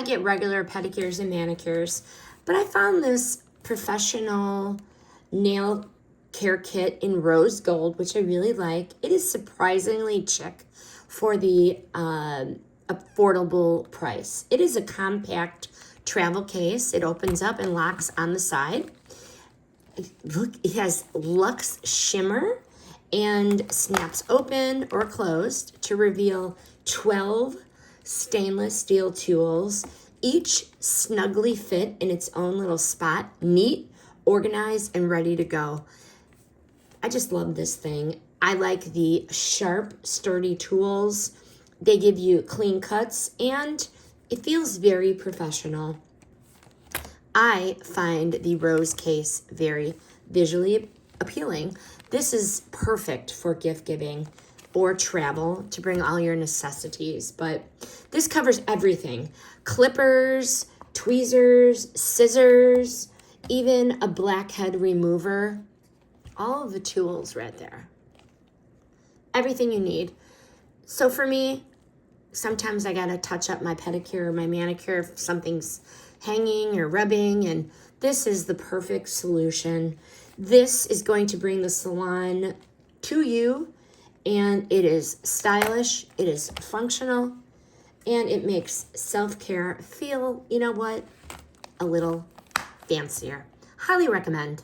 I get regular pedicures and manicures, but I found this professional nail care kit in rose gold, which I really like. It is surprisingly cheap for the affordable price. It is a compact travel case. It opens up and locks on the side. Look, it has luxe shimmer and snaps open or closed to reveal 12 stainless steel tools, each snugly fit in its own little spot, neat, organized, and ready to go. I just love this thing. I like the sharp, sturdy tools. They give you clean cuts, and it feels very professional. I find the rose case very visually appealing. This is perfect for gift giving or travel to bring all your necessities, but this covers everything. Clippers, tweezers, scissors, even a blackhead remover. All of the tools right there. Everything you need. So for me, sometimes I gotta touch up my pedicure or my manicure if something's hanging or rubbing, and this is the perfect solution. This is going to bring the salon to you, and it is stylish, it is functional, and it makes self-care feel, you know what, a little fancier. Highly recommend.